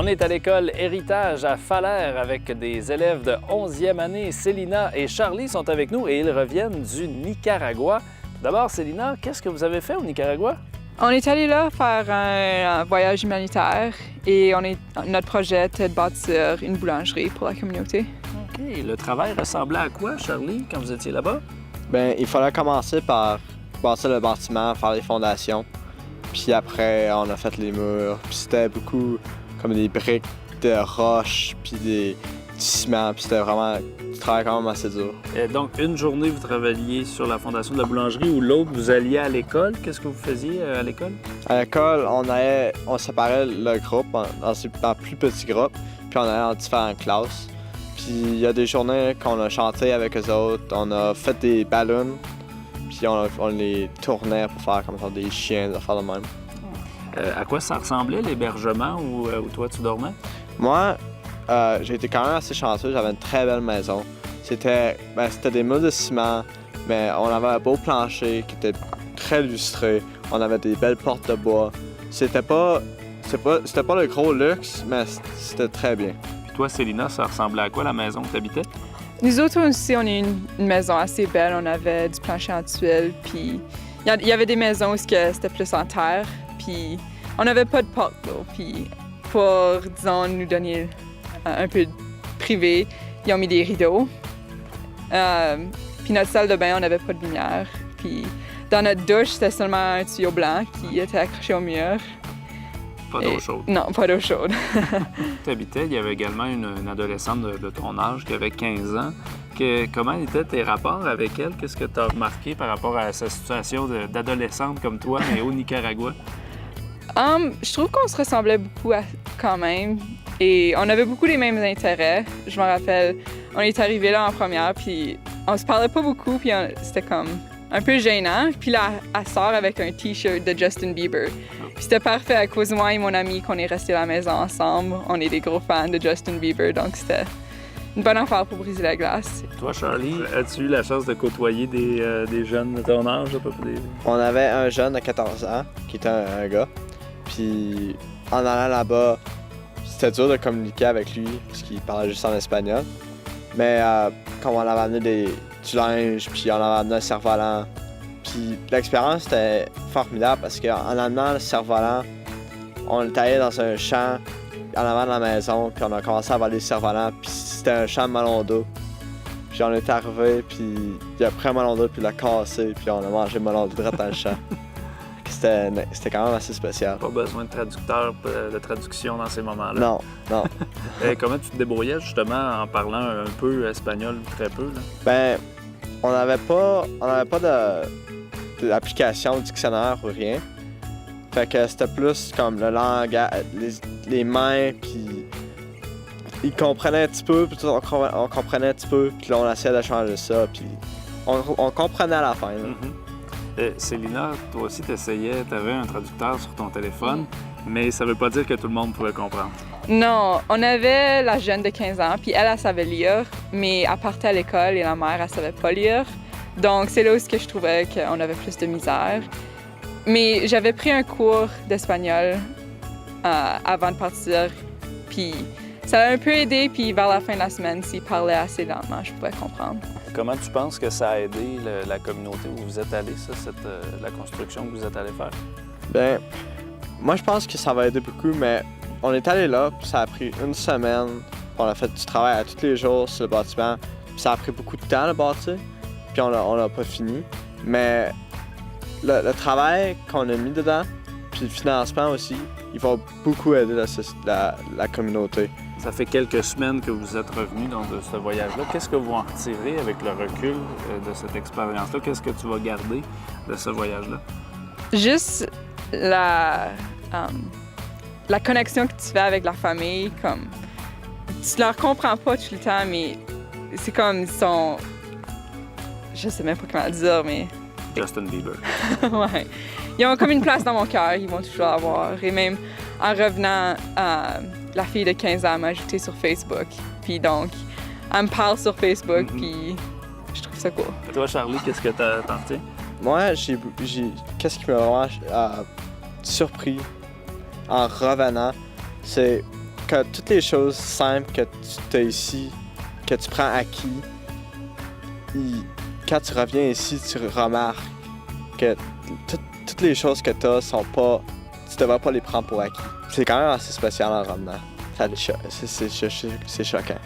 On est à l'école Héritage à Falaire avec des élèves de 11e année. Célina et Charlie sont avec nous et ils reviennent du Nicaragua. Tout d'abord, Célina, qu'est-ce que vous avez fait au Nicaragua? On est allé là faire un voyage humanitaire et notre projet était de bâtir une boulangerie pour la communauté. OK. Le travail ressemblait à quoi, Charlie, quand vous étiez là-bas? Bien, il fallait commencer par bâtir le bâtiment, faire les fondations. Puis après, on a fait les murs. Puis c'était beaucoup comme des briques de roche, puis du ciment. Puis c'était vraiment du travail quand même assez dur. Et donc, une journée, vous travailliez sur la fondation de la boulangerie ou l'autre, vous alliez à l'école. Qu'est-ce que vous faisiez à l'école? À l'école, on séparait le groupe en plus petits groupes. Puis on allait en différentes classes. Puis il y a des journées qu'on a chanté avec eux autres. On a fait des ballons. Puis on les tournait pour faire comme ça des chiens, des affaires de même. À quoi ça ressemblait, l'hébergement où toi, tu dormais? Moi, j'ai été quand même assez chanceux. J'avais une très belle maison. C'était des murs de ciment, mais on avait un beau plancher qui était très lustré. On avait des belles portes de bois. C'était pas le gros luxe, mais c'était très bien. Puis toi, Célina, ça ressemblait à quoi la maison où tu habitais? Nous autres aussi, on a une maison assez belle. On avait du plancher en tuiles, puis il y avait des maisons où c'était plus en terre, puis on n'avait pas de porte d'eau. Puis pour, disons, nous donner un peu de privé, ils ont mis des rideaux. Puis notre salle de bain, on n'avait pas de lumière. Puis dans notre douche, c'était seulement un tuyau blanc qui était accroché au mur. Pas d'eau chaude. Non, pas d'eau chaude. Tu habitais, il y avait également une adolescente de ton âge qui avait 15 ans. Comment étaient tes rapports avec elle? Qu'est-ce que tu as remarqué par rapport à sa situation d'adolescente comme toi, mais au Nicaragua? Je trouve qu'on se ressemblait beaucoup quand même. Et on avait beaucoup les mêmes intérêts. Je me rappelle, on est arrivés là en première, puis on se parlait pas beaucoup, puis c'était comme un peu gênant. Puis là, elle sort avec un T-shirt de Justin Bieber. Puis c'était parfait à cause de moi et mon ami qu'on est restés à la maison ensemble. On est des gros fans de Justin Bieber, donc c'était une bonne affaire pour briser la glace. Toi, Charlie, as-tu eu la chance de côtoyer des jeunes de ton âge à peu près? On avait un jeune de 14 ans qui était un gars. Puis en allant là-bas, c'était dur de communiquer avec lui parce qu'il parlait juste en espagnol. Mais quand on avait amené du linge, puis on avait amené un cerf-volant. Puis l'expérience était formidable parce qu'en amenant le cerf-volant, on est allé dans un champ en avant de la maison, puis on a commencé à voler le cerf-volant, puis c'était un champ de melon d'eau. Puis on est arrivé, puis il a pris un melon d'eau, puis il l'a cassé, puis on a mangé le melon d'eau direct dans le champ. C'était quand même assez spécial. Pas besoin de traducteur, de traduction dans ces moments-là. Non, non. Comment tu te débrouillais justement en parlant un peu espagnol ou très peu? Là? Ben, on n'avait pas d'application, dictionnaire ou rien. Fait que c'était plus comme le langage, les mains, puis ils comprenaient un petit peu, puis on comprenait un petit peu, puis là on essayait de changer ça, puis on comprenait à la fin. Célina, toi aussi tu avais un traducteur sur ton téléphone, mais ça veut pas dire que tout le monde pouvait comprendre. Non, on avait la jeune de 15 ans, puis elle savait lire, mais elle partait à l'école et la mère, elle savait pas lire. Donc c'est là où je trouvais qu'on avait plus de misère. Mais j'avais pris un cours d'espagnol avant de partir, puis ça a un peu aidé, puis vers la fin de la semaine, s'il parlait assez lentement, je pouvais comprendre. Comment tu penses que ça a aidé la communauté où vous êtes allés, la construction que vous êtes allés faire? Ben, moi je pense que ça va aider beaucoup, mais on est allé là, puis ça a pris une semaine. On a fait du travail à tous les jours sur le bâtiment, puis ça a pris beaucoup de temps le bâtir, puis on l'a pas fini. Mais le travail qu'on a mis dedans, puis le financement aussi, il va beaucoup aider la communauté. Ça fait quelques semaines que vous êtes revenus de ce voyage-là. Qu'est-ce que vous en retirez avec le recul de cette expérience-là? Qu'est-ce que tu vas garder de ce voyage-là? Juste la connexion que tu fais avec la famille, comme tu leur comprends pas tout le temps, mais c'est comme ils sont... Je sais même pas comment le dire, mais... Justin Bieber. Ouais. Ils ont comme une place dans mon cœur, ils vont toujours l'avoir. Et même en revenant, la fille de 15 ans m'a ajouté sur Facebook. Puis donc, elle me parle sur Facebook, puis je trouve ça cool. Et toi, Charlie, qu'est-ce que t'en retiens? Moi, qu'est-ce qui m'a vraiment surpris en revenant, c'est que toutes les choses simples que tu as ici, que tu prends acquis, quand tu reviens ici, tu remarques que toutes les choses que tu as sont pas. Tu devrais pas les prendre pour acquis. C'est quand même assez spécial en revenant. C'est choquant.